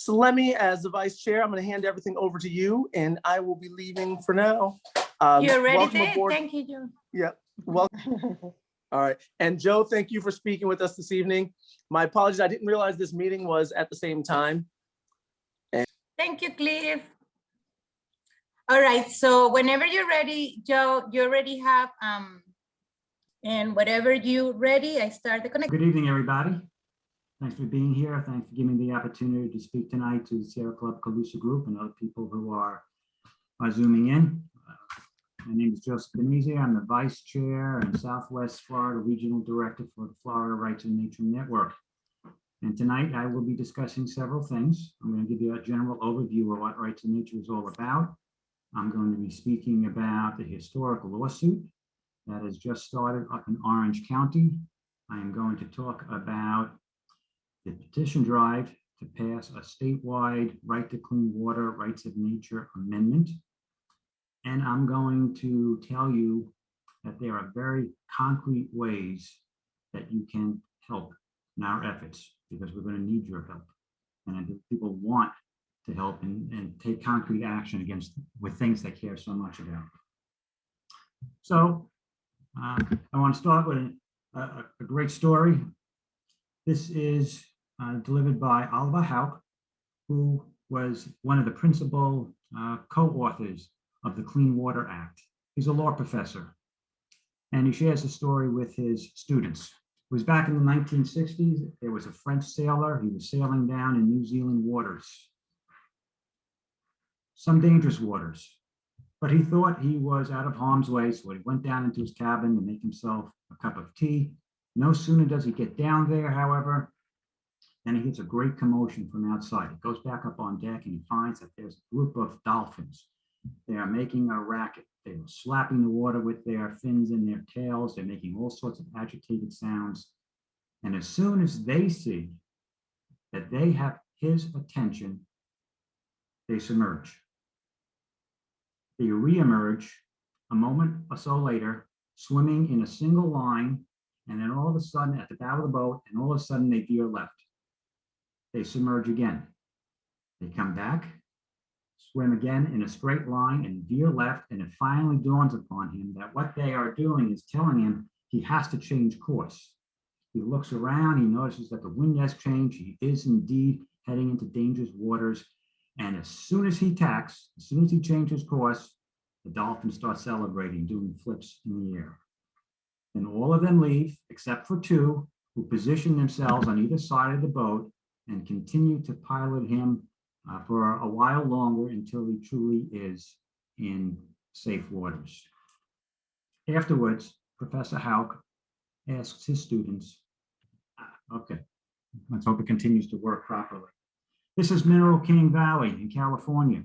Salemi, as the vice chair, I'm going to hand everything over to you, and I will be leaving for now. You're ready welcome there? aboard. Thank you, Joe. Yeah, welcome. All right. And Joe, thank you for speaking with us this evening. My apologies, I didn't realize this meeting was at the same time. Thank you, Cliff. All right, so whenever you're ready, Joe, you already have, and whatever you're ready, I start the connection. Good evening, everybody. Thanks for being here. Thanks for giving me the opportunity to speak tonight to the Sierra Club Calusa group and other people who are zooming in. My name is Joseph Bonasia. I'm the Vice Chair and Southwest Florida Regional Director for the Florida Rights in Nature Network. And tonight I will be discussing several things. I'm going to give you a general overview of what Rights in Nature is all about. I'm going to be speaking about the historic lawsuit that has just started up in Orange County. I am going to talk about the petition drive to pass a statewide Right to Clean Water Rights of Nature Amendment. And I'm going to tell you that there are very concrete ways that you can help in our efforts, because we're going to need your help. And people want to help and take concrete action with things they care so much about. So I want to start with a great story. This is delivered by Oliver Houck, who was one of the principal co-authors of the Clean Water Act. He's a law professor, and he shares a story with his students. It was back in the 1960s. There was a French sailor. He was sailing down in New Zealand waters, some dangerous waters, but he thought he was out of harm's way, so he went down into his cabin to make himself a cup of tea. No sooner does he get down there, however, than he gets a great commotion from outside. He goes back up on deck and he finds that there's a group of dolphins. They are making a racket. They are slapping the water with their fins and their tails. They're making all sorts of agitated sounds. And as soon as they see that they have his attention, they submerge. They reemerge a moment or so later, swimming in a single line, and then all of a sudden at the bow of the boat, and all of a sudden they veer left. They submerge again. They come back, swim again in a straight line and veer left, and it finally dawns upon him that what they are doing is telling him he has to change course. He looks around, he notices that the wind has changed. He is indeed heading into dangerous waters. And as soon as he tacks, as soon as he changes course, the dolphins start celebrating, doing flips in the air. And all of them leave, except for two, who position themselves on either side of the boat and continue to pilot him for a while longer until he truly is in safe waters. Afterwards, Professor Houck asks his students, okay, let's hope it continues to work properly. This is Mineral King Valley in California.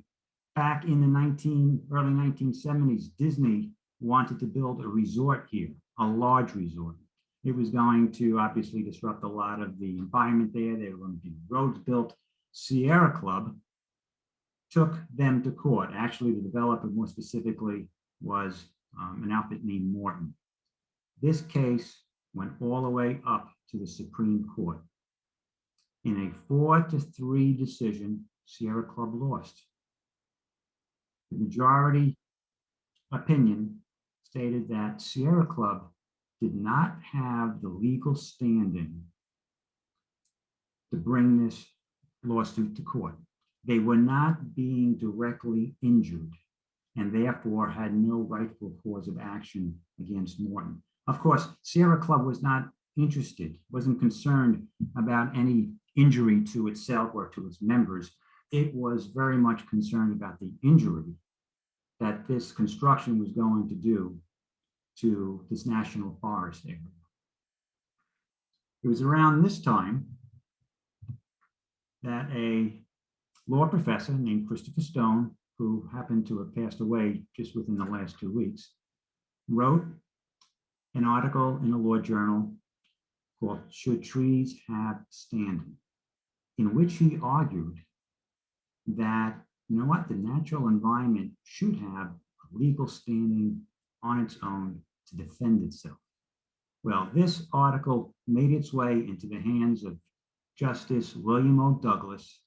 Back in the early 1970s, Disney wanted to build a resort here, a large resort. It was going to obviously disrupt a lot of the environment there. There were going to be roads built. Sierra Club took them to court. Actually, the developer more specifically was an outfit named Morton. This case went all the way up to the Supreme Court. In a 4-3 decision, Sierra Club lost. The majority opinion stated that Sierra Club did not have the legal standing to bring this lawsuit to court. They were not being directly injured and therefore had no rightful cause of action against Morton. Of course, Sierra Club was not interested, wasn't concerned about any injury to itself or to its members. It was very much concerned about the injury that this construction was going to do to this national forest area. It was around this time that a law professor named Christopher Stone, who happened to have passed away just within the last 2 weeks, wrote an article in a law journal called Should Trees Have Standing, in which he argued that, you know what, the natural environment should have a legal standing on its own to defend itself. Well, this article made its way into the hands of Justice William O. Douglas,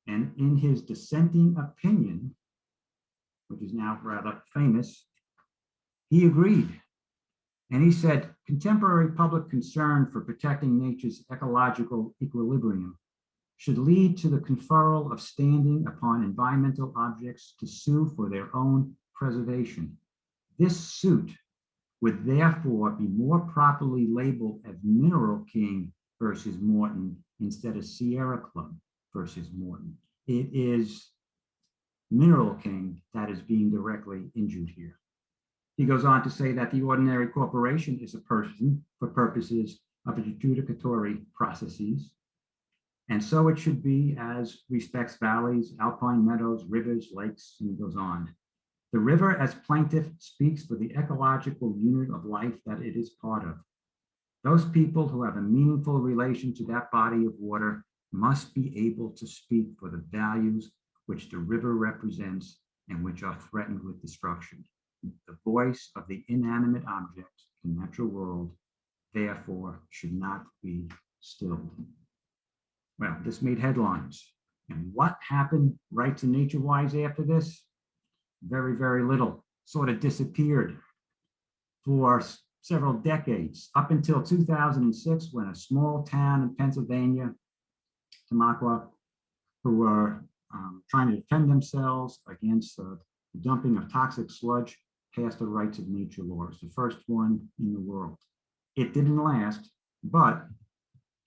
And in his dissenting opinion, which is now rather famous, he agreed. And he said, contemporary public concern for protecting nature's ecological equilibrium should lead to the conferral of standing upon environmental objects to sue for their own preservation. This suit would therefore be more properly labeled as Mineral King versus Morton instead of Sierra Club versus Morton. It is Mineral King that is being directly injured here. He goes on to say that the ordinary corporation is a person for purposes of adjudicatory processes, and so it should be as respects valleys, alpine meadows, rivers, lakes, and he goes on. The river as plaintiff speaks for the ecological unit of life that it is part of. Those people who have a meaningful relation to that body of water must be able to speak for the values which the river represents and which are threatened with destruction. The voice of the inanimate object in the natural world, therefore, should not be stilled. Well, this made headlines. And what happened rights and nature-wise after this? Very, very little. Sort of disappeared for several decades, up until 2006, when a small town in Pennsylvania, Tamaqua, who were trying to defend themselves against the dumping of toxic sludge, passed the rights of nature law. It's the first one in the world. It didn't last, but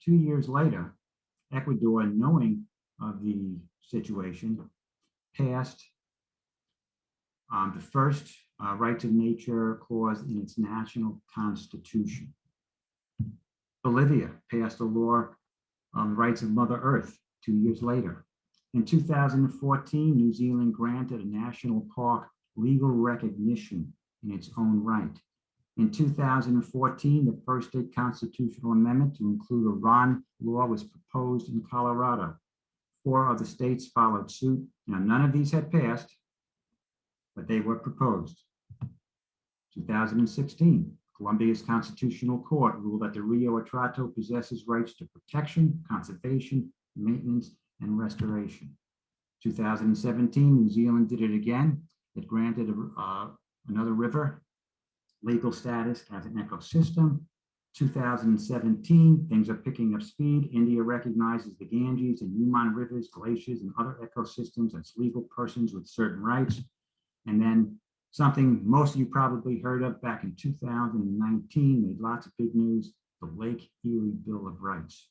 2 years later, Ecuador, knowing of the situation, passed the first rights of nature clause in its national constitution. Bolivia passed a law on the rights of Mother Earth 2 years later. In 2014, New Zealand granted a national park legal recognition in its own right. In 2014, the first state constitutional amendment to include a RON law was proposed in Colorado. 4 other states followed suit. Now, none of these had passed, but they were proposed. 2016, Colombia's Constitutional Court ruled that the Rio Atrato possesses rights to protection, conservation, maintenance, and restoration. 2017, New Zealand did it again. It granted another river legal status as an ecosystem. 2017, things are picking up speed. India recognizes the Ganges and Yukon rivers, glaciers, and other ecosystems as legal persons with certain rights. And then something most of you probably heard of back in 2019, made lots of big news, the Lake Erie Bill of Rights.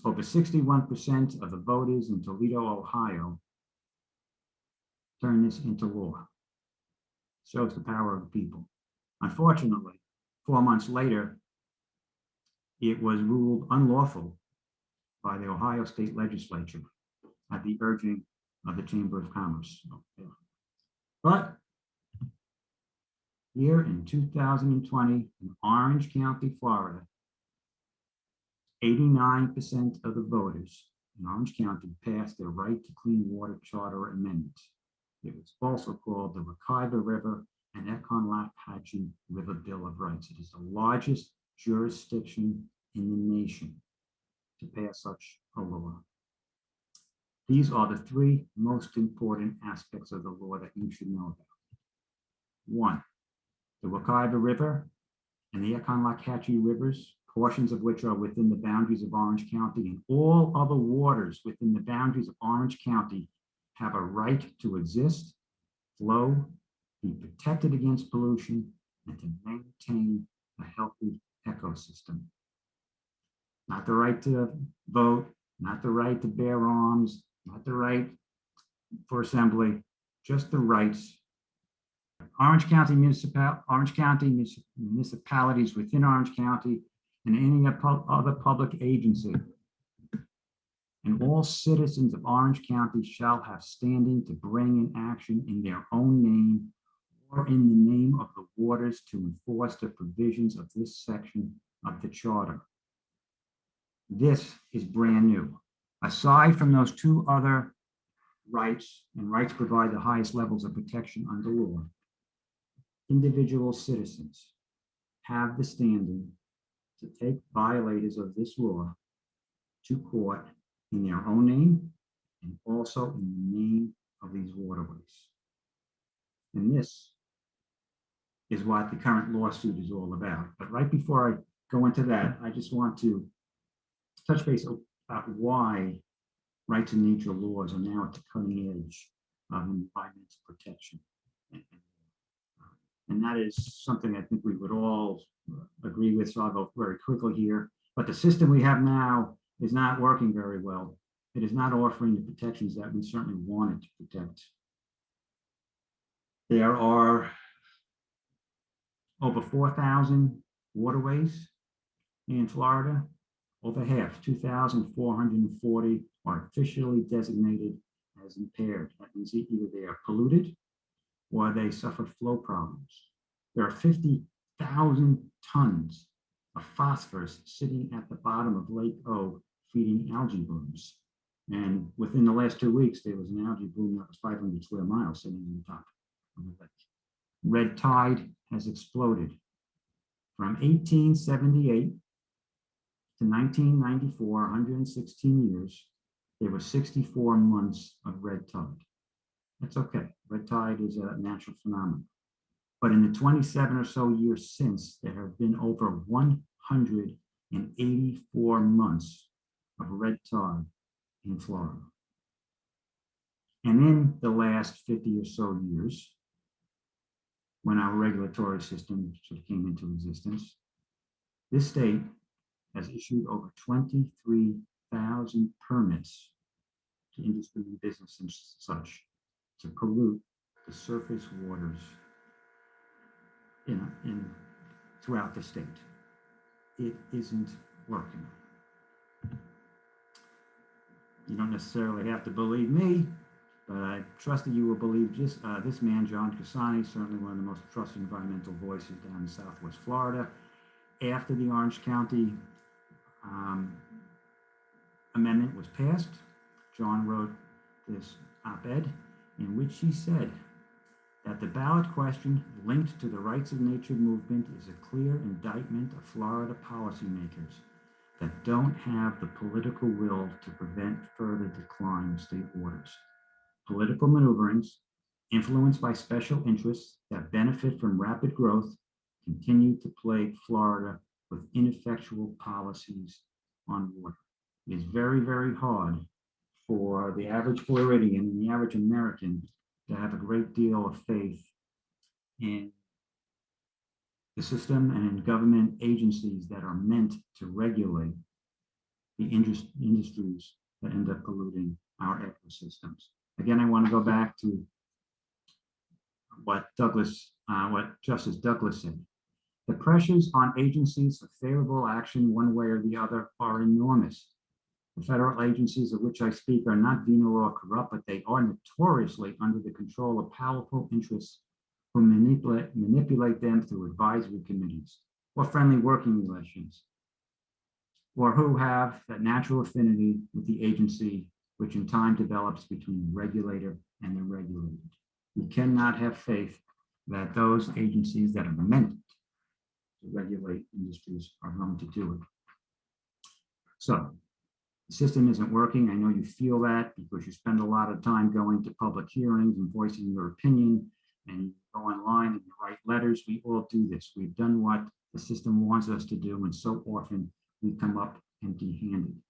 Over 61% of the voters in Toledo, Ohio, turned this into law. Shows the power of the people. Unfortunately, 4 months later, it was ruled unlawful by the Ohio State Legislature at the urging of the Chamber of Commerce. But here in 2020, in Orange County, Florida, 89% of the voters in Orange County passed their Right to Clean Water Charter Amendment. It was also called the Wekiva River and Econlaphatchee River Bill of Rights. It is the largest jurisdiction in the nation to pass such a law. These are the 3 most important aspects of the law that you should know about. 1, the Wekiva River and the Econlaphatchee rivers, portions of which are within the boundaries of Orange County, and all other waters within the boundaries of Orange County have a right to exist, flow, be protected against pollution, and to maintain a healthy ecosystem. Not the right to vote, not the right to bear arms, not the right for assembly, just the rights. Orange County municipalities within Orange County and any other public agency, and all citizens of Orange County shall have standing to bring an action in their own name or in the name of the waters to enforce the provisions of this section of the charter. This is brand new. Aside from those 2 other rights, and rights provide the highest levels of protection under law, individual citizens have the standing to take violators of this law to court in their own name and also in the name of these waterways. And this is what the current lawsuit is all about. But right before I go into that, I just want to touch base about why rights and nature laws are now at the cutting edge of environmental protection. And that is something I think we would all agree with, so I'll go very quickly here. But the system we have now is not working very well. It is not offering the protections that we certainly wanted to protect. There are over 4,000 waterways in Florida. Over half, 2,440, are officially designated as impaired. That means either they are polluted or they suffer flow problems. There are 50,000 tons of phosphorus sitting at the bottom of Lake O feeding algae blooms. And within the last 2 weeks, there was an algae bloom that was 500 square miles sitting on the top of the lake. Red tide has exploded. From 1878 to 1994, 116 years, there were 64 months of red tide. That's okay. Red tide is a natural phenomenon. But in the 27 or so years since, there have been over 184 months of red tide in Florida. And in the last 50 or so years, when our regulatory system sort of came into existence, this state has issued over 23,000 permits to industry and business and such to pollute the surface waters throughout the state. It isn't working. You don't necessarily have to believe me, but I trust that you will believe just this man, John Casani, certainly one of the most trusted environmental voices down in Southwest Florida. After the Orange County amendment was passed, John wrote this op-ed in which he said that the ballot question linked to the rights of nature movement is a clear indictment of Florida policymakers that don't have the political will to prevent further decline of state waters. Political maneuverings, influenced by special interests that benefit from rapid growth, continue to plague Florida with ineffectual policies on water. It is very, very hard for the average Floridian and the average American to have a great deal of faith in the system and in government agencies that are meant to regulate the industries that end up polluting our ecosystems. Again, I want to go back to what Justice Douglas said. The pressures on agencies for favorable action one way or the other are enormous. The federal agencies of which I speak are not venal or corrupt, but they are notoriously under the control of powerful interests who manipulate them through advisory committees or friendly working relations, or who have that natural affinity with the agency, which in time develops between the regulator and the regulated. We cannot have faith that those agencies that are meant to regulate industries are going to do it. So, the system isn't working. I know you feel that because you spend a lot of time going to public hearings and voicing your opinion, and you go online and you write letters. We all do this. We've done what the system wants us to do, and so often we come up empty-handed.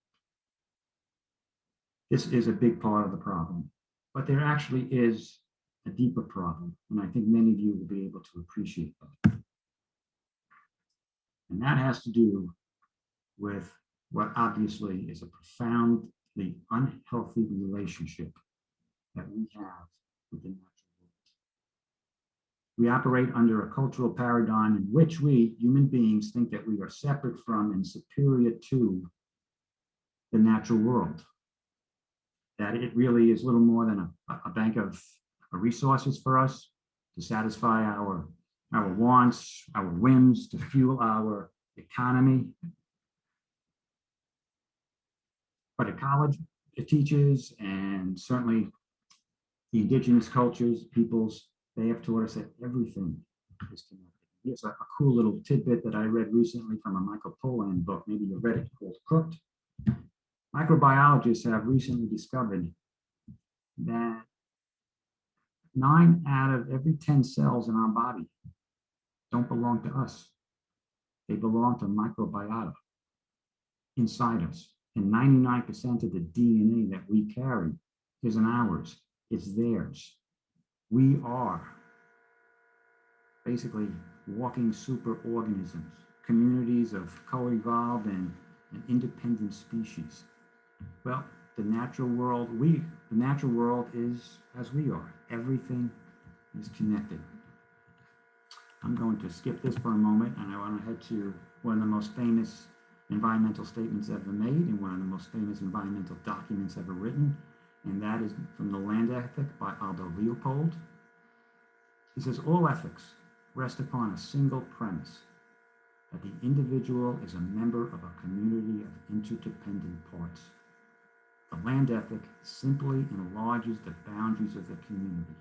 This is a big part of the problem, but there actually is a deeper problem, and I think many of you will be able to appreciate that. And that has to do with what obviously is a profoundly unhealthy relationship that we have with the natural world. We operate under a cultural paradigm in which we, human beings, think that we are separate from and superior to the natural world. That it really is little more than a bank of resources for us to satisfy our wants, our whims, to fuel our economy. But at college, it teaches, and certainly the indigenous cultures, peoples, they have taught us that everything is connected. Here's a cool little tidbit that I read recently from a Michael Pollan book, maybe you read it, called Cooked. Microbiologists have recently discovered that 9 out of every 10 cells in our body don't belong to us. They belong to microbiota inside us. And 99% of the DNA that we carry isn't ours, it's theirs. We are basically walking superorganisms, communities of co-evolved and independent species. Well, the natural world is as we are. Everything is connected. I'm going to skip this for a moment, and I want to head to one of the most famous environmental statements ever made and one of the most famous environmental documents ever written, and that is from the Land Ethic by Aldo Leopold. He says, all ethics rest upon a single premise, that the individual is a member of a community of interdependent parts. The land ethic simply enlarges the boundaries of the community.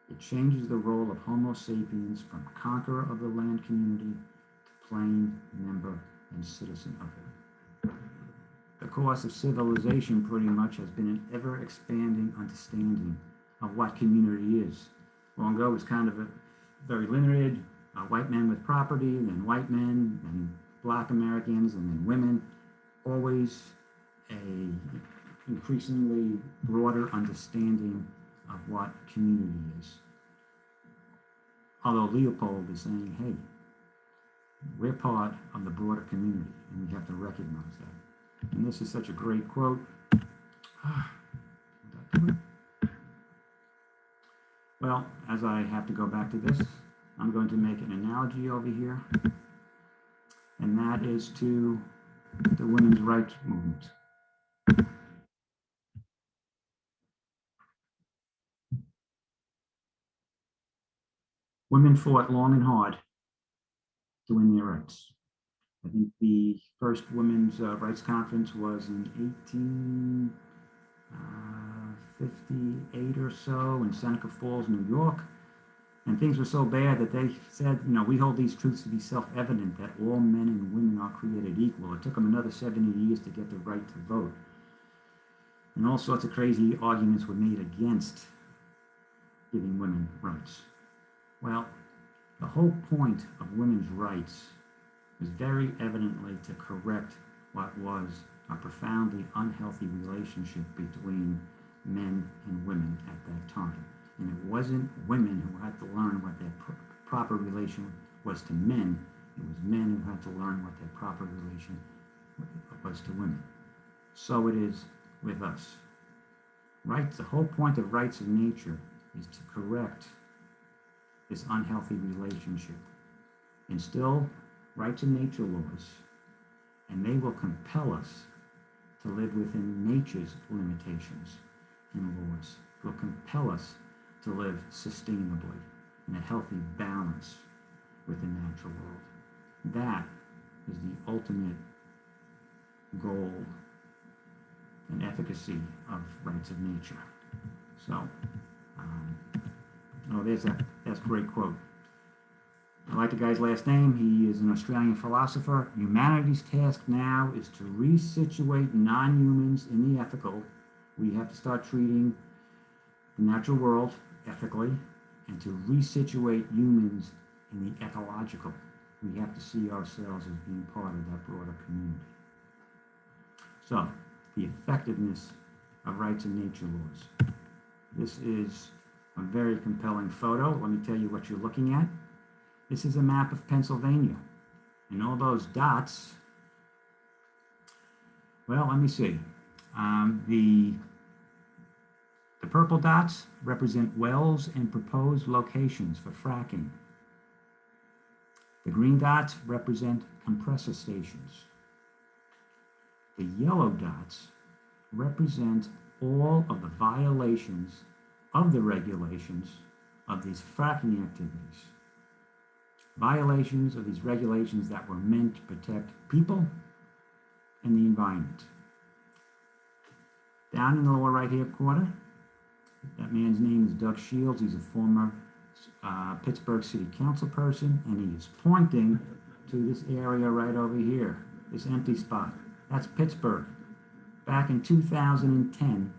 It changes the role of Homo sapiens from conqueror of the land community to plain member and citizen of it. The course of civilization pretty much has been an ever-expanding understanding of what community is. Long ago, it was kind of a very limited, white men with property, and then white men, and Black Americans, and then women. Always a increasingly broader understanding of what community is. Although Leopold is saying, hey, we're part of the broader community, and we have to recognize that. And this is such a great quote. Well, as I have to go back to this, I'm going to make an analogy over here, and that is to the women's rights movement. Women fought long and hard to win their rights. I think the first women's rights conference was in 1858 or so in Seneca Falls, New York. And things were so bad that they said, you know, we hold these truths to be self-evident, that all men and women are created equal. It took them another 70 years to get the right to vote. And all sorts of crazy arguments were made against giving women rights. Well, the whole point of women's rights was very evidently to correct what was a profoundly unhealthy relationship between men and women at that time. And it wasn't women who had to learn what their proper relation was to men. It was men who had to learn what their proper relation was to women. So it is with us. Rights, the whole point of rights of nature is to correct this unhealthy relationship. Instill rights of nature laws, and they will compel us to live within nature's limitations and laws. It will compel us to live sustainably in a healthy balance with the natural world. That is the ultimate goal and efficacy of rights of nature. So, that's a great quote. I like the guy's last name. He is an Australian philosopher. Humanity's task now is to resituate non-humans in the ethical. We have to start treating the natural world ethically, and to resituate humans in the ecological. We have to see ourselves as being part of that broader community. So, the effectiveness of rights and nature laws. This is a very compelling photo. Let me tell you what you're looking at. This is a map of Pennsylvania. And all those dots, well, let me see. The purple dots represent wells and proposed locations for fracking. The green dots represent compressor stations. The yellow dots represent all of the violations of the regulations of these fracking activities. Violations of these regulations that were meant to protect people and the environment. Down in the lower right-hand corner, that man's name is Doug Shields. He's a former Pittsburgh City Council person, and he is pointing to this area right over here, this empty spot. That's Pittsburgh. Back in 2010,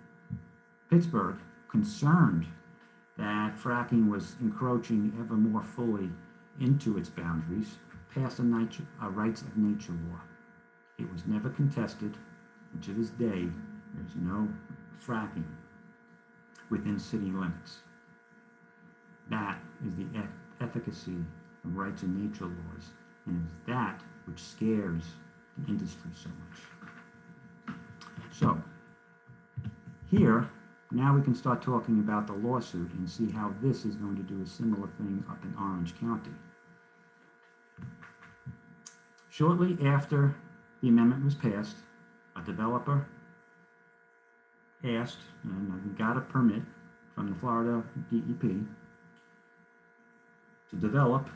Pittsburgh concerned that fracking was encroaching ever more fully into its boundaries, passed a rights of nature law. It was never contested, and to this day, there's no fracking within city limits. That is the efficacy of rights of nature laws, and it's that which scares the industry so much. So, here, now we can start talking about the lawsuit and see how this is going to do a similar thing up in Orange County. Shortly after the amendment was passed, a developer asked and got a permit from the Florida DEP to develop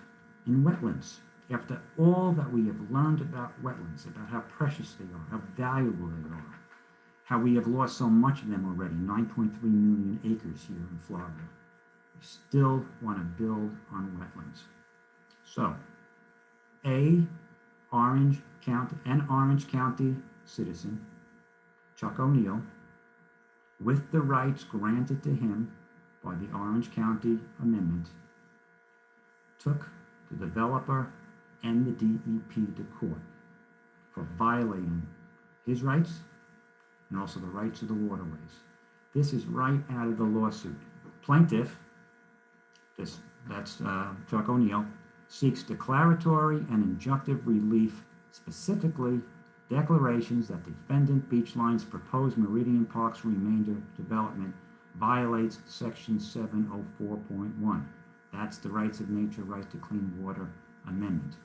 in wetlands. After all that we have learned about wetlands, about how precious they are, how valuable they are, how we have lost so much of them already, 9.3 million acres here in Florida, we still want to build on wetlands. So, an Orange County citizen, Chuck O'Neill, with the rights granted to him by the Orange County Amendment, took the developer and the DEP to court for violating his rights and also the rights of the waterways. This is right out of the lawsuit. Plaintiff, that's Chuck O'Neill, seeks declaratory and injunctive relief, specifically declarations that defendant Beachline's proposed Meridian Parks remainder development violates Section 704.1. That's the Rights of Nature, Rights to Clean Water Amendment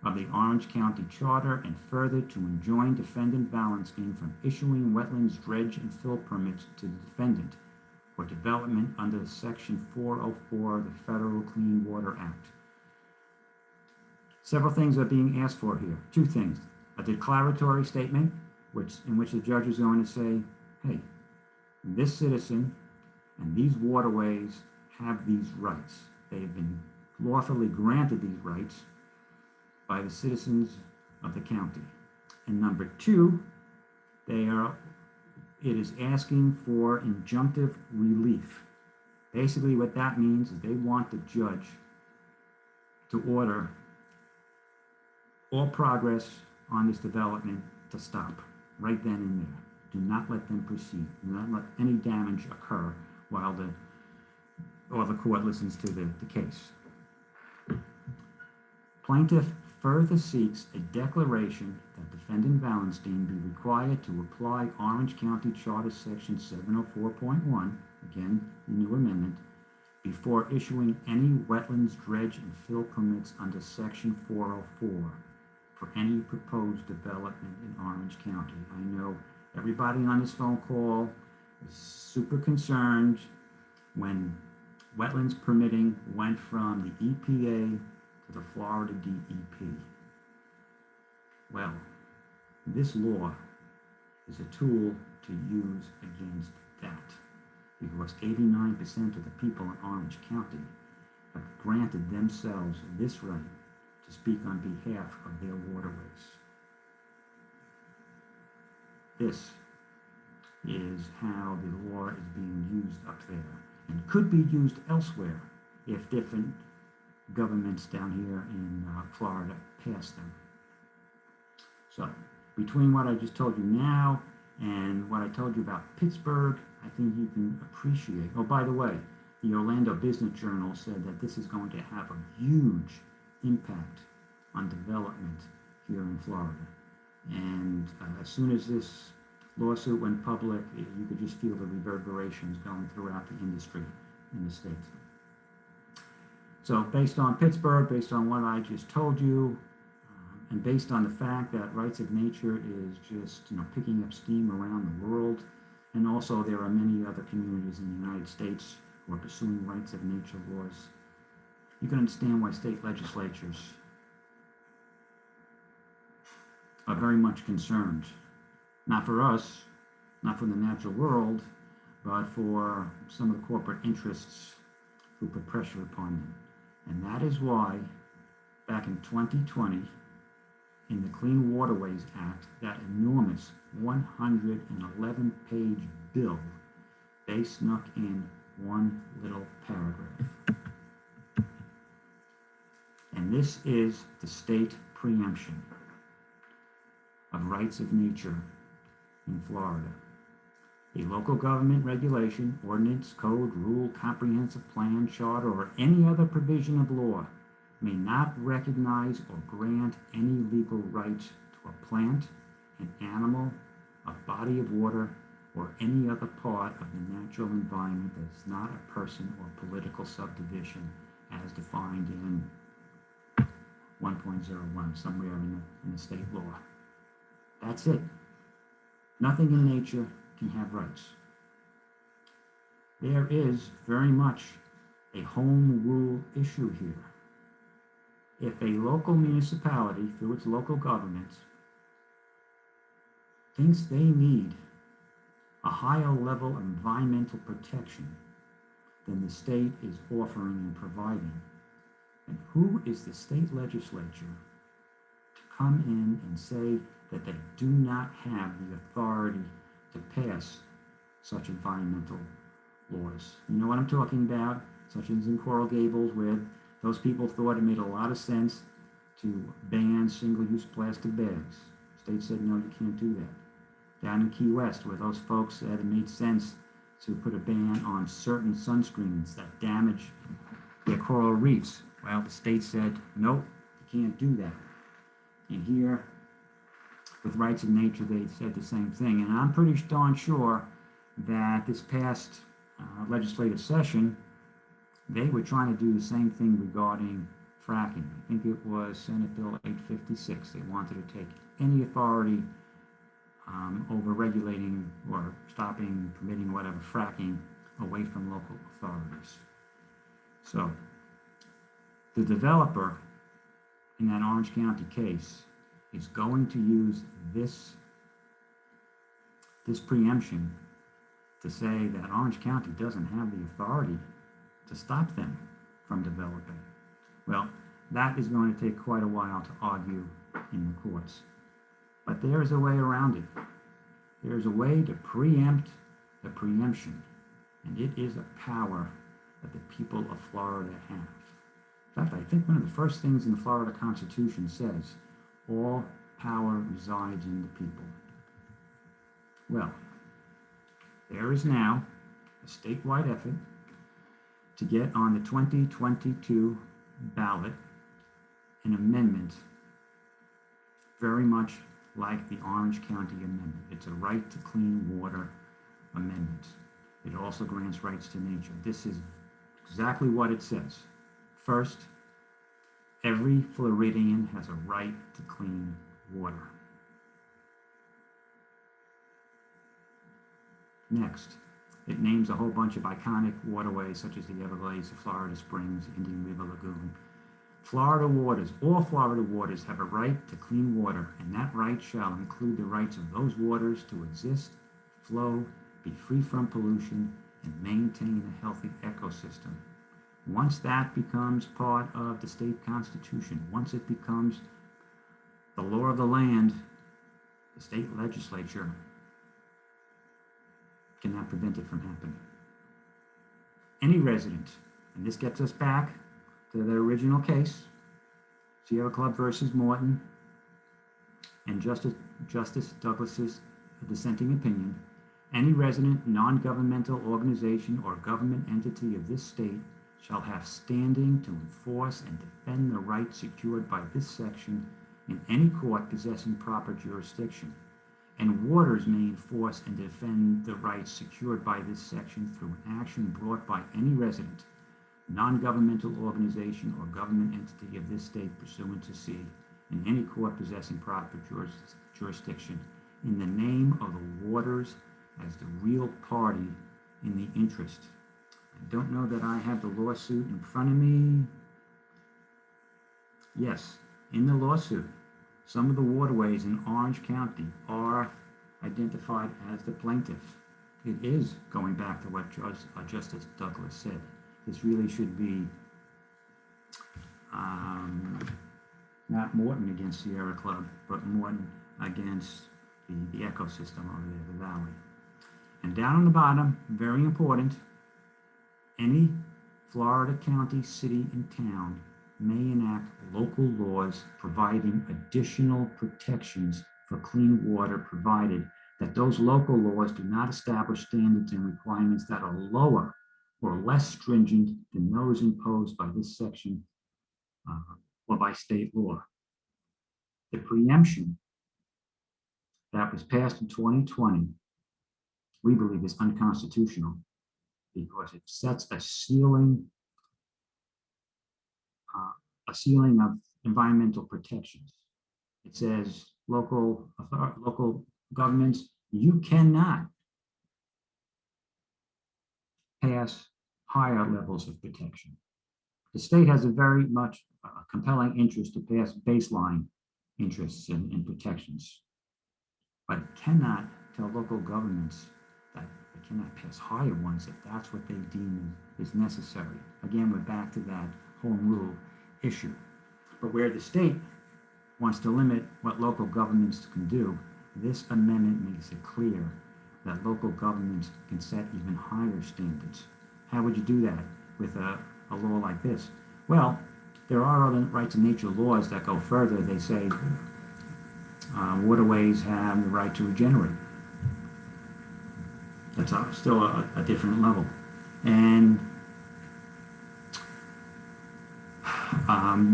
of the Orange County Charter, and further to enjoin defendant Valenstein from issuing wetlands dredge and fill permits to the defendant for development under Section 404 of the Federal Clean Water Act. Several things are being asked for here. Two things. A declaratory statement in which the judge is going to say, hey, this citizen and these waterways have these rights. They have been lawfully granted these rights by the citizens of the county. And number two, it is asking for injunctive relief. Basically what that means is they want the judge to order all progress on this development to stop right then and there. Do not let them proceed. Do not let any damage occur while the court listens to the case. Plaintiff further seeks a declaration that defendant Valenstein be required to apply Orange County Charter Section 704.1, again, the new amendment, before issuing any wetlands dredge and fill permits under Section 404 for any proposed development in Orange County. I know everybody on this phone call is super concerned when wetlands permitting went from the EPA to the Florida DEP. Well, this law is a tool to use against that, because 89% of the people in Orange County have granted themselves this right to speak on behalf of their waterways. This is how the law is being used up there, and could be used elsewhere if different governments down here in Florida pass them. So, between what I just told you now and what I told you about Pittsburgh, I think you can appreciate. Oh, by the way, the Orlando Business Journal said that this is going to have a huge impact on development here in Florida. And as soon as this lawsuit went public, you could just feel the reverberations going throughout the industry in the state. So based on Pittsburgh, based on what I just told you, and based on the fact that rights of nature is just picking up steam around the world, and also there are many other communities in the United States who are pursuing rights of nature laws, you can understand why state legislatures are very much concerned, not for us, not for the natural world, but for some of the corporate interests who put pressure upon them. And that is why, back in 2020, in the Clean Waterways Act, that enormous 111-page bill they snuck in one little paragraph. And this is the state preemption of rights of nature in Florida. A local government regulation, ordinance, code, rule, comprehensive plan, charter, or any other provision of law may not recognize or grant any legal right to a plant, an animal, a body of water, or any other part of the natural environment that is not a person or political subdivision as defined in 1.01, somewhere in the state law. That's it. Nothing in nature can have rights. There is very much a home rule issue here. If a local municipality, through its local government, thinks they need a higher level of environmental protection than the state is offering and providing, and who is the state legislature to come in and say that they do not have the authority to pass such environmental laws? You know what I'm talking about? Such as in Coral Gables, where those people thought it made a lot of sense to ban single-use plastic bags. The state said, no, you can't do that. Down in Key West, where those folks said it made sense to put a ban on certain sunscreens that damage their coral reefs. Well, the state said, nope, you can't do that. And here, with rights of nature, they said the same thing. And I'm pretty darn sure that this past legislative session, they were trying to do the same thing regarding fracking. I think it was Senate Bill 856. They wanted to take any authority over regulating or stopping, permitting, whatever, fracking away from local authorities. So the developer in that Orange County case is going to use this preemption to say that Orange County doesn't have the authority to stop them from developing. Well, that is going to take quite a while to argue in the courts. But there is a way around it. There is a way to preempt the preemption, and it is a power that the people of Florida have. In fact, I think one of the first things in the Florida Constitution says, all power resides in the people. Well, there is now a statewide effort to get on the 2022 ballot an amendment very much like the Orange County Amendment. It's a right to clean water amendment. It also grants rights to nature. This is exactly what it says. First, every Floridian has a right to clean water. Next, it names a whole bunch of iconic waterways such as the Everglades, the Florida Springs, Indian River Lagoon. Florida waters, all Florida waters have a right to clean water, and that right shall include the rights of those waters to exist, flow, be free from pollution, and maintain a healthy ecosystem. Once that becomes part of the state constitution, once it becomes the law of the land, the state legislature cannot prevent it from happening. Any resident, and this gets us back to the original case, Sierra Club versus Morton, and Justice Douglas's dissenting opinion, any resident, non-governmental organization, or government entity of this state shall have standing to enforce and defend the rights secured by this section in any court possessing proper jurisdiction. And waters may enforce and defend the rights secured by this section through action brought by any resident, non-governmental organization, or government entity of this state pursuant to C, in any court possessing proper jurisdiction, in the name of the waters as the real party in the interest. I don't know that I have the lawsuit in front of me. Yes, in the lawsuit, some of the waterways in Orange County are identified as the plaintiff. It is going back to what Justice Douglas said. This really should be not Morton against Sierra Club, but Morton against the ecosystem over there, the valley. And down on the bottom, very important, any Florida county, city, and town may enact local laws providing additional protections for clean water, provided that those local laws do not establish standards and requirements that are lower or less stringent than those imposed by this section or by state law. The preemption that was passed in 2020, we believe, is unconstitutional because it sets a ceiling of environmental protections. It says local governments, you cannot pass higher levels of protection. The state has a very much compelling interest to pass baseline interests and protections, but it cannot tell local governments that they cannot pass higher ones if that's what they deem is necessary. Again, we're back to that home rule issue. But where the state wants to limit what local governments can do, this amendment makes it clear that local governments can set even higher standards. How would you do that with a law like this? Well, there are other rights of nature laws that go further. They say waterways have the right to regenerate. That's still a different level. And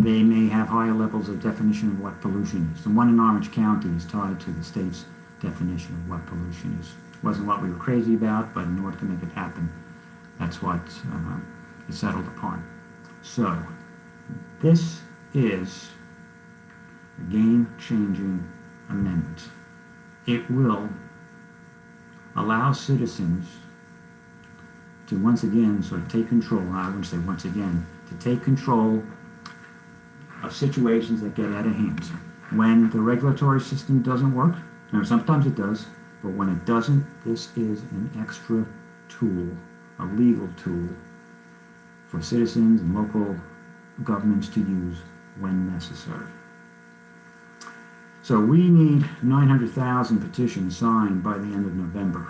they may have higher levels of definition of what pollution is. The one in Orange County is tied to the state's definition of what pollution is. It wasn't what we were crazy about, but in order to make it happen, that's what is settled upon. So this is a game-changing amendment. It will allow citizens to once again sort of take control, I wouldn't say once again, to take control of situations that get out of hand. When the regulatory system doesn't work, and sometimes it does, but when it doesn't, this is an extra tool, a legal tool for citizens and local governments to use when necessary. So we need 900,000 petitions signed by the end of November,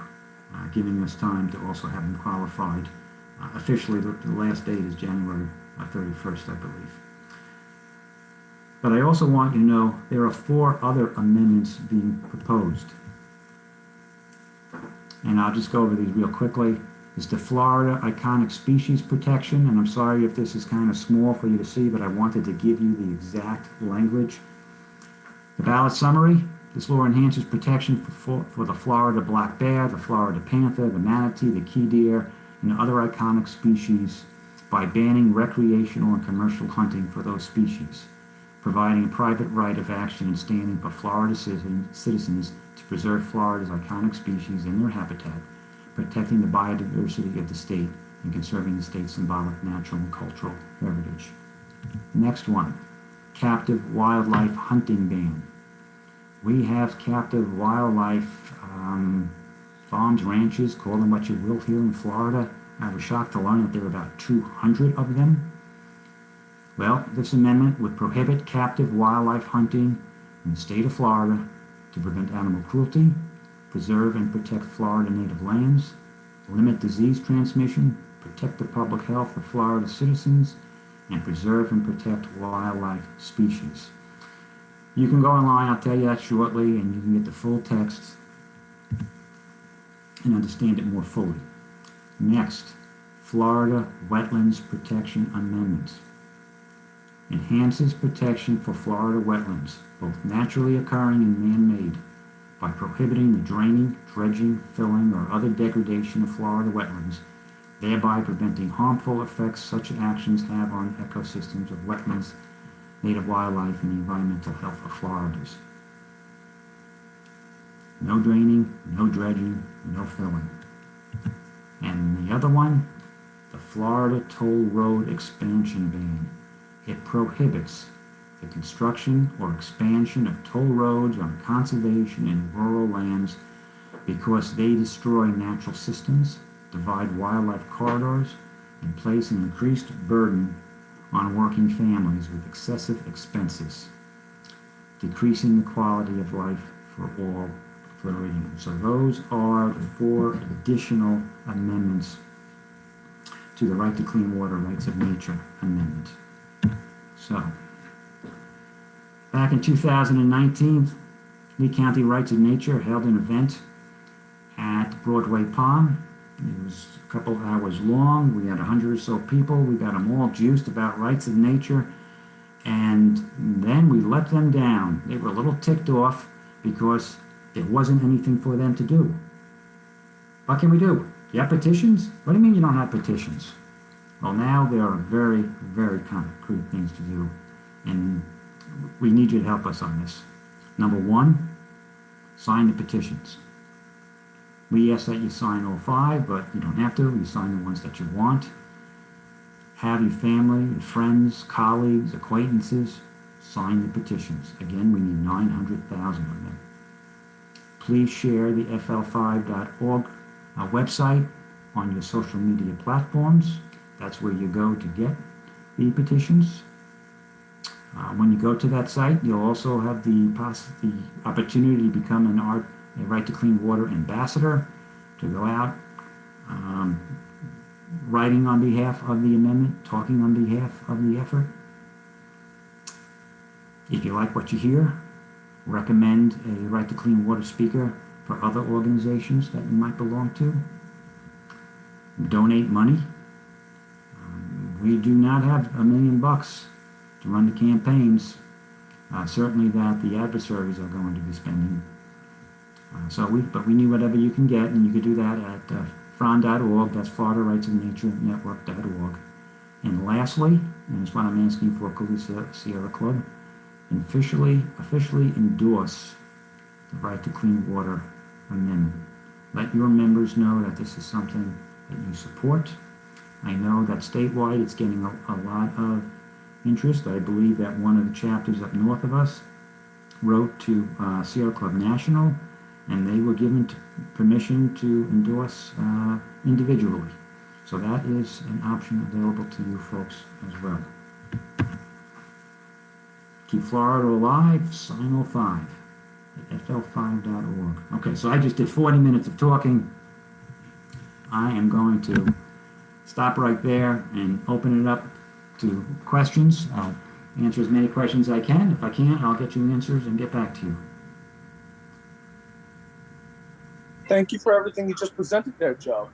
giving us time to also have them qualified. Officially, the last date is January 31st, I believe. But I also want you to know there are 4 other amendments being proposed. And I'll just go over these real quickly. It's the Florida Iconic Species Protection, and I'm sorry if this is kind of small for you to see, but I wanted to give you the exact language. The ballot summary: this law enhances protection for the Florida black bear, the Florida panther, the manatee, the key deer, and other iconic species by banning recreational and commercial hunting for those species, providing a private right of action and standing for Florida citizens to preserve Florida's iconic species and their habitat, protecting the biodiversity of the state, and conserving the state's symbolic natural and cultural heritage. Next one, captive wildlife hunting ban. We have captive wildlife farms, ranches, call them what you will, here in Florida. I was shocked to learn that there are about 200 of them. Well, this amendment would prohibit captive wildlife hunting in the state of Florida to prevent animal cruelty, preserve and protect Florida native lands, limit disease transmission, protect the public health of Florida citizens, and preserve and protect wildlife species. You can go online, I'll tell you that shortly, and you can get the full text and understand it more fully. Next, Florida Wetlands Protection Amendment. Enhances protection for Florida wetlands, both naturally occurring and man-made, by prohibiting the draining, dredging, filling, or other degradation of Florida wetlands, thereby preventing harmful effects such actions have on ecosystems of wetlands, native wildlife, and the environmental health of Floridans. No draining, no dredging, no filling. And the other one, the Florida Toll Road Expansion Ban. It prohibits the construction or expansion of toll roads on conservation and rural lands because they destroy natural systems, divide wildlife corridors, and place an increased burden on working families with excessive expenses, decreasing the quality of life for all fluorine. So those are the 4 additional amendments to the Right to Clean Water Rights of Nature Amendment. So, back in 2019, Lee County Rights of Nature held an event at Broadway Palm. It was a couple hours long. We had 100 or so people. We got them all juiced about rights of nature. And then we let them down. They were a little ticked off because there wasn't anything for them to do. What can we do? You have petitions? What do you mean you don't have petitions? Well, now there are very, very concrete things to do. And we need you to help us on this. Number 1, sign the petitions. We ask that you sign all 5, but you don't have to. You sign the ones that you want. Have your family, your friends, colleagues, acquaintances sign the petitions. Again, we need 900,000 of them. Please share the fl5.org website on your social media platforms. That's where you go to get the petitions. When you go to that site, you'll also have the opportunity to become a Right to Clean Water ambassador, to go out writing on behalf of the amendment, talking on behalf of the effort. If you like what you hear, recommend a Right to Clean Water speaker for other organizations that you might belong to. Donate money. We do not have $1 million to run the campaigns, certainly that the adversaries are going to be spending. But we need whatever you can get, and you can do that at FRON.org, that's Florida Rights of Nature Network.org. And lastly, and it's what I'm asking for Calusa Sierra Club, officially endorse the Right to Clean Water Amendment. Let your members know that this is something that you support. I know that statewide it's getting a lot of interest. I believe that one of the chapters up north of us wrote to Sierra Club National, and they were given permission to endorse individually. So that is an option available to you folks as well. Keep Florida alive, sign all 5 at fl5.org. Okay, so I just did 40 minutes of talking. I am going to stop right there and open it up to questions. I'll answer as many questions as I can. If I can't, I'll get you answers and get back to you. Thank you for everything you just presented there, Joe.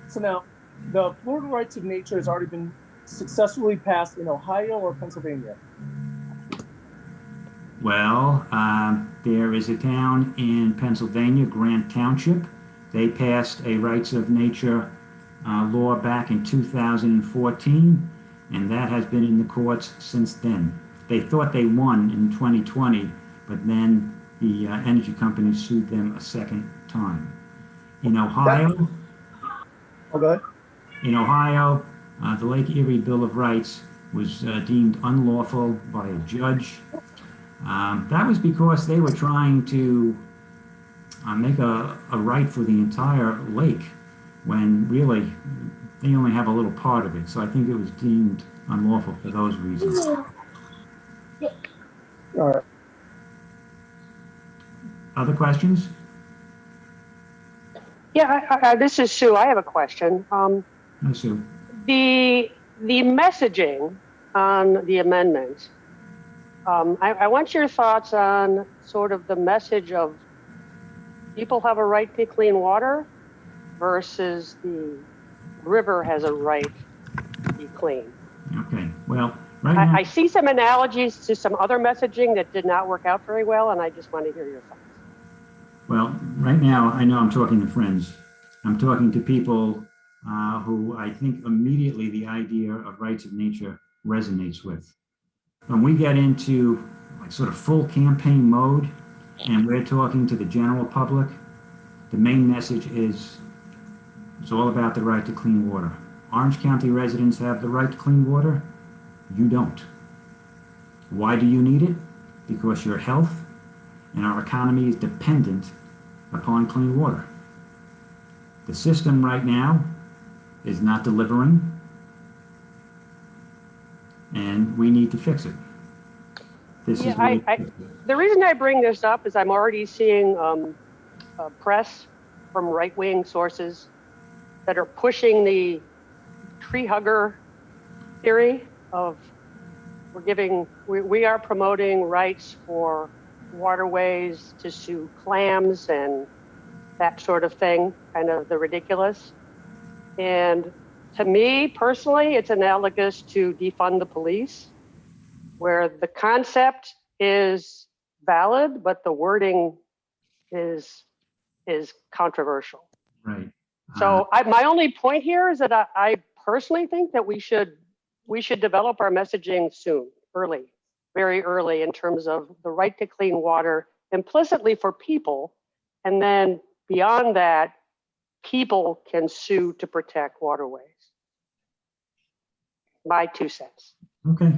So now, the Florida Rights of Nature has already been successfully passed in Ohio or Pennsylvania? Well, there is a town in Pennsylvania, Grant Township. They passed a Rights of Nature law back in 2014, and that has been in the courts since then. They thought they won in 2020, but then the energy company sued them a second time. In Ohio, the Lake Erie Bill of Rights was deemed unlawful by a judge. That was because they were trying to make a right for the entire lake, when really they only have a little part of it. So I think it was deemed unlawful for those reasons. All right. Other questions? Yeah, this is Sue. I have a question. No, Sue. The messaging on the amendment, I want your thoughts on sort of the message of people have a right to clean water versus the river has a right to be clean. Okay, well, right now, I see some analogies to some other messaging that did not work out very well, and I just want to hear your thoughts. well, right now, I know I'm talking to friends. I'm talking to people who I think immediately the idea of rights of nature resonates with. When we get into like sort of full campaign mode and we're talking to the general public, the main message is it's all about the right to clean water. Orange County residents have the right to clean water. You don't. Why do you need it? Because your health and our economy is dependent upon clean water. The system right now is not delivering, and we need to fix it. This is The reason I bring this up is I'm already seeing press from right-wing sources that are pushing the tree hugger theory of we are promoting rights for waterways to sue clams and that sort of thing, kind of the ridiculous. And to me personally, it's analogous to defund the police, where the concept is valid, but the wording is controversial. Right. So my only point here is that I personally think that we should develop our messaging soon, early, very early, in terms of the right to clean water implicitly for people. And then beyond that, people can sue to protect waterways. My 2 cents. Okay.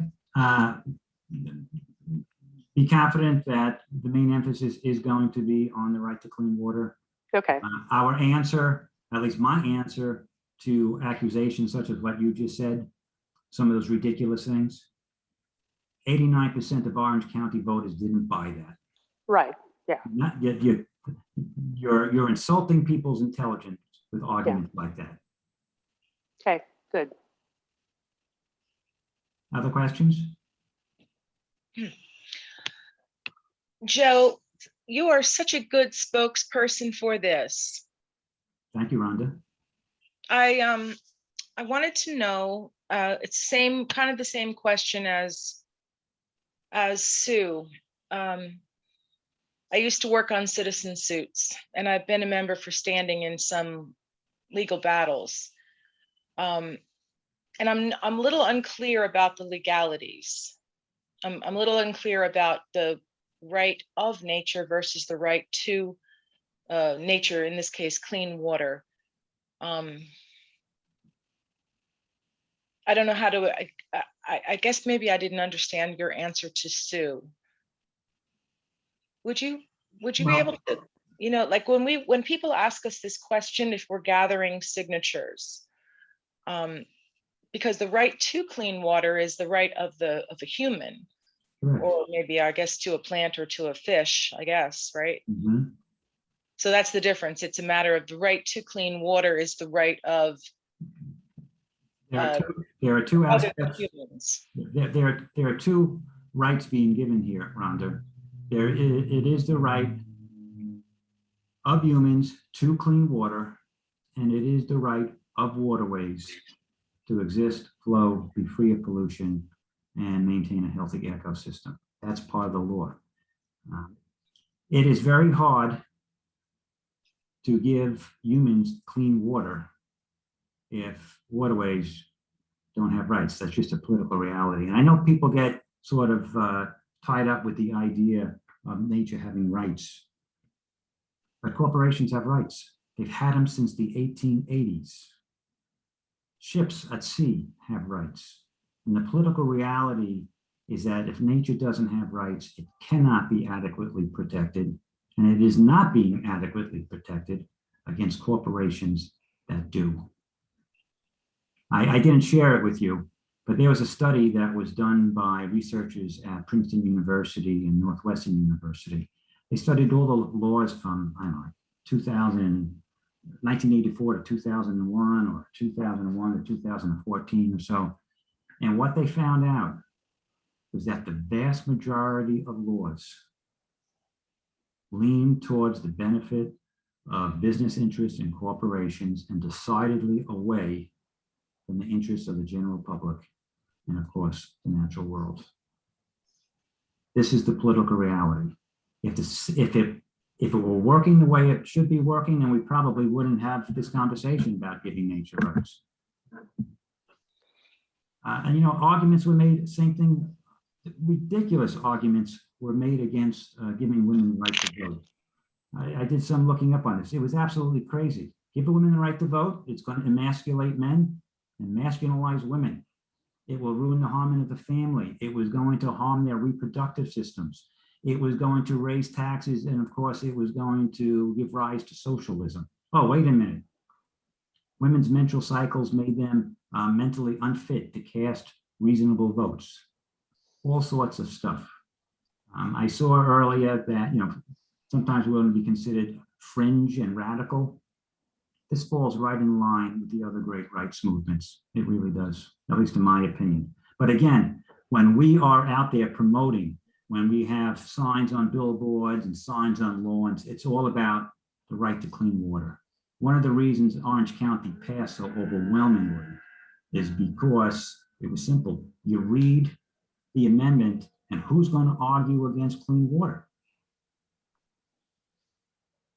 Be confident that the main emphasis is going to be on the right to clean water. Okay. Our answer, at least my answer, to accusations such as what you just said, some of those ridiculous things, 89% of Orange County voters didn't buy that. Right. Yeah. Not yet. You're insulting people's intelligence with arguments like that. Okay. Good. Other questions? Joe, you are such a good spokesperson for this. Thank you, Rhonda. I wanted to know, it's kind of the same question as Sue. I used to work on citizen suits, and I've been a member for standing in some legal battles. And I'm a little unclear about the legalities. I'm a little unclear about the right of nature versus the right to nature, in this case, clean water. I don't know how to, I guess maybe I didn't understand your answer to Sue. Would you be able to, like when people ask us this question, if we're gathering signatures, because the right to clean water is the right of a human. Correct. Or maybe I guess to a plant or to a fish, I guess, right? Mm-hmm. So that's the difference. It's a matter of the right to clean water is the right of there are two aspects. Humans. There are two rights being given here, Rhonda. It is the right of humans to clean water, and it is the right of waterways to exist, flow, be free of pollution, and maintain a healthy ecosystem. That's part of the law. It is very hard to give humans clean water if waterways don't have rights. That's just a political reality. And I know people get sort of tied up with the idea of nature having rights, but corporations have rights. They've had them since the 1880s. Ships at sea have rights. And the political reality is that if nature doesn't have rights, it cannot be adequately protected. And it is not being adequately protected against corporations that do. I didn't share it with you, but there was a study that was done by researchers at Princeton University and Northwestern University. They studied all the laws from, 1984 to 2001 or 2001 to 2014 or so. And what they found out was that the vast majority of laws lean towards the benefit of business interests and corporations and decidedly away from the interests of the general public and, of course, the natural world. This is the political reality. If it were working the way it should be working, then we probably wouldn't have this conversation about giving nature rights. And arguments were made, same thing, ridiculous arguments were made against giving women the right to vote. I did some looking up on this. It was absolutely crazy. Give a woman the right to vote, it's going to emasculate men and masculinize women. It will ruin the harmony of the family. It was going to harm their reproductive systems. It was going to raise taxes, and of course, it was going to give rise to socialism. Oh, wait a minute. Women's menstrual cycles made them mentally unfit to cast reasonable votes. All sorts of stuff. I saw earlier that sometimes women be considered fringe and radical. This falls right in line with the other great rights movements. It really does, at least in my opinion. But again, when we are out there promoting, when we have signs on billboards and signs on lawns, it's all about the right to clean water. One of the reasons Orange County passed so overwhelmingly is because it was simple. You read the amendment, and who's going to argue against clean water?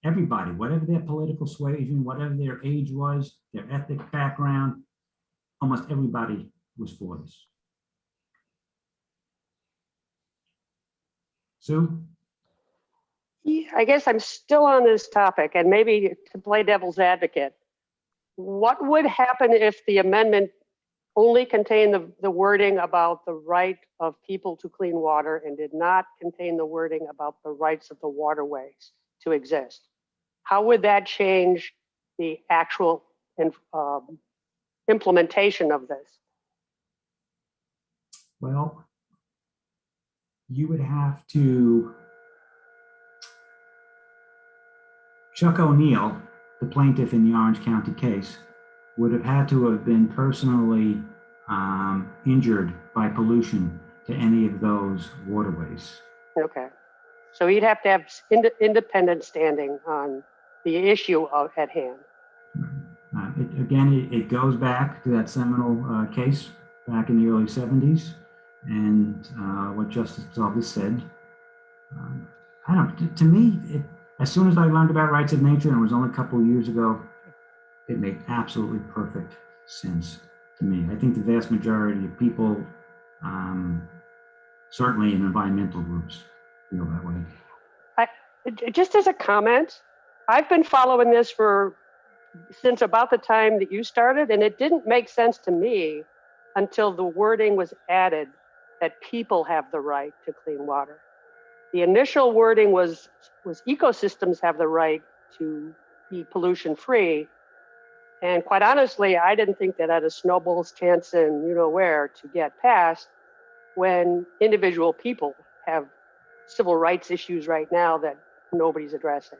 Everybody, whatever their political suasion, whatever their age was, their ethnic background, almost everybody was for this. Sue? Yeah, I guess I'm still on this topic, and maybe to play devil's advocate, what would happen if the amendment only contained the wording about the right of people to clean water and did not contain the wording about the rights of the waterways to exist? How would that change the actual implementation of this? Well, you would have to, Chuck O'Neill, the plaintiff in the Orange County case, would have had to have been personally injured by pollution to any of those waterways. Okay, so he'd have to have independent standing on the issue at hand. It goes back to that seminal case back in the early 70s, and what Justice Gonzalez said. I don't. To me, as soon as I learned about rights of nature, and it was only a couple of years ago, it made absolutely perfect sense to me. I think the vast majority of people, certainly in environmental groups, feel that way. Just as a comment, I've been following this since about the time that you started, and it didn't make sense to me until the wording was added that people have the right to clean water. The initial wording was ecosystems have the right to be pollution free. And quite honestly, I didn't think that had a snowball's chance in where to get passed when individual people have civil rights issues right now that nobody's addressing.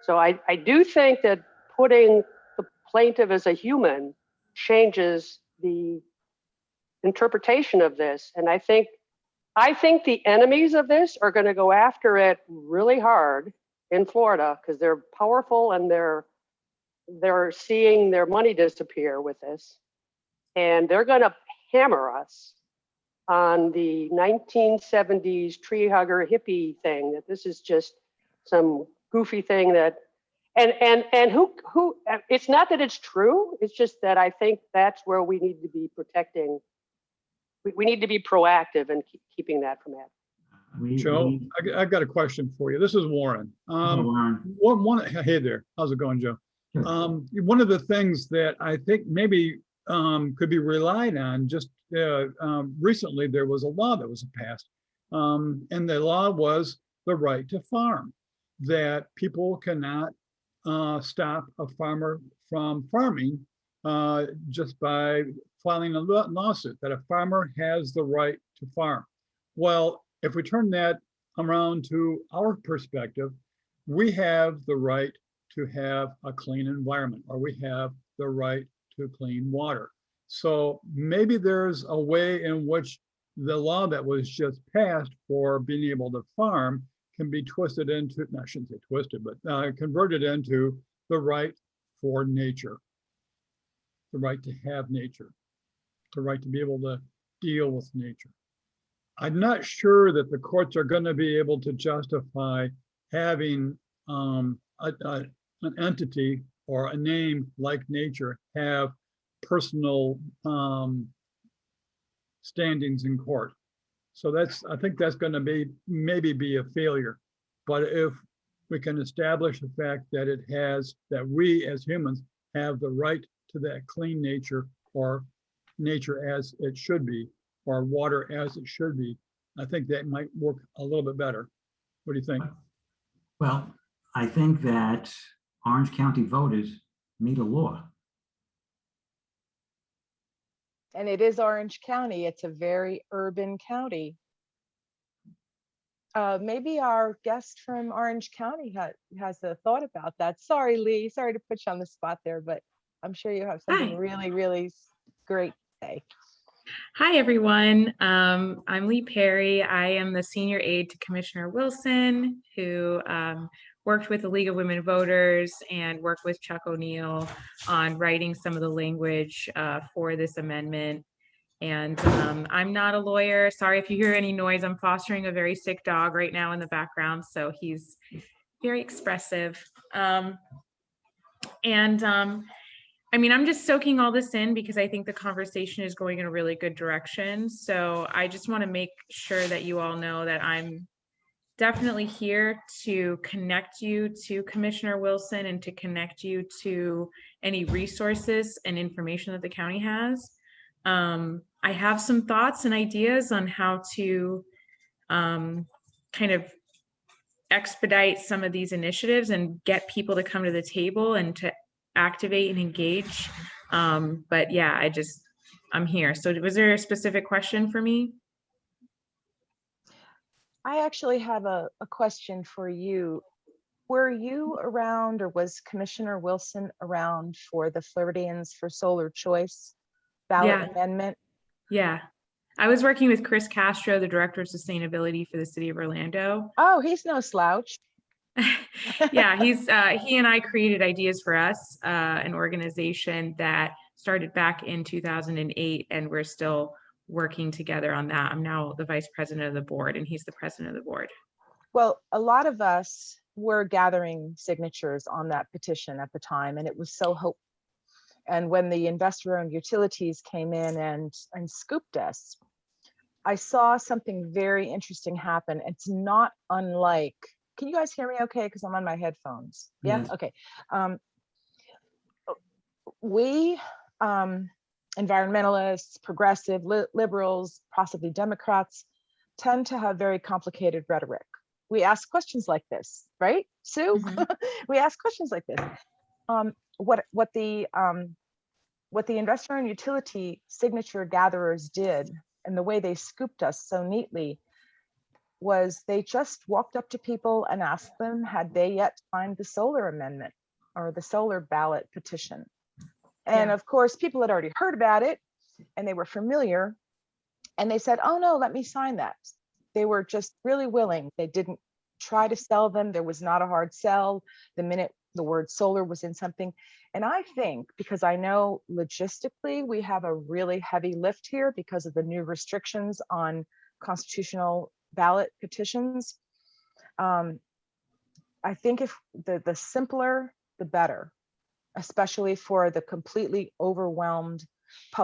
So I do think that putting the plaintiff as a human changes the interpretation of this. And I think the enemies of this are going to go after it really hard in Florida because they're powerful and they're seeing their money disappear with this. And they're going to hammer us on the 1970s tree hugger hippie thing, that this is just some goofy thing that, and who, it's not that it's true, it's just that I think that's where we need to be protecting. We need to be proactive in keeping that from happening. Joe, I've got a question for you. This is Warren. Warren. Hey there, how's it going, Joe? One of the things that I think maybe could be relied on, just recently there was a law that was passed, and the law was the right to farm, that people cannot stop a farmer from farming just by filing a lawsuit, that a farmer has the right to farm. Well, if we turn that around to our perspective, we have the right to have a clean environment, or we have the right to clean water. So maybe there's a way in which the law that was just passed for being able to farm can be twisted into, I shouldn't say twisted, but converted into the right for nature, the right to have nature, the right to be able to deal with nature. I'm not sure that the courts are going to be able to justify having an entity or a name like nature have personal standings in court. So I think that's going to maybe be a failure. But if we can establish the fact that we as humans have the right to that clean nature, or nature as it should be, or water as it should be, I think that might work a little bit better. What do you think? Well, I think that Orange County voters made a law. And it is Orange County. It's a very urban county. maybe our guest from Orange County has a thought about that. Sorry, Lee, sorry to put you on the spot there, but I'm sure you have something Hi. really, really great to say. Hi, everyone. I'm Lee Perry. I am the senior aide to Commissioner Wilson, who worked with the League of Women Voters and worked with Chuck O'Neill on writing some of the language for this amendment. And I'm not a lawyer. Sorry if you hear any noise. I'm fostering a very sick dog right now in the background, so he's very expressive. I mean, I'm just soaking all this in because I think the conversation is going in a really good direction. So I just want to make sure that you all know that I'm definitely here to connect you to Commissioner Wilson and to connect you to any resources and information that the county has. I have some thoughts and ideas on how to kind of expedite some of these initiatives and get people to come to the table and to activate and engage. But yeah, I'm here. So was there a specific question for me? I actually have a question for you. Were you around, or was Commissioner Wilson around for the Floridians for Solar Choice ballot amendment? Yeah. I was working with Chris Castro, the Director of Sustainability for the City of Orlando. Oh, he's no slouch. Yeah, he and I created Ideas for Us, an organization that started back in 2008, and we're still working together on that. I'm now the vice president of the board, and he's the president of the board. Well, a lot of us were gathering signatures on that petition at the time, and it was so hopeful. And when the investor-owned utilities came in and scooped us, I saw something very interesting happen. It's not unlike, can you guys hear me okay? Because I'm on my headphones. Yeah, Yes. okay. We, environmentalists, progressive, liberals, possibly Democrats, tend to have very complicated rhetoric. We ask questions like this, right, Sue? Mm-hmm. We ask questions like this. What the investor and utility signature gatherers did, and the way they scooped us so neatly, was they just walked up to people and asked them, had they yet signed the solar amendment or the solar ballot petition? And of course, people had already heard about it and they were familiar, and they said, oh no, let me sign that. They were just really willing. They didn't try to sell them. There was not a hard sell the minute the word solar was in something. And I think, because I know logistically we have a really heavy lift here because of the new restrictions on constitutional ballot petitions, I think if the simpler, the better, especially for the completely overwhelmed public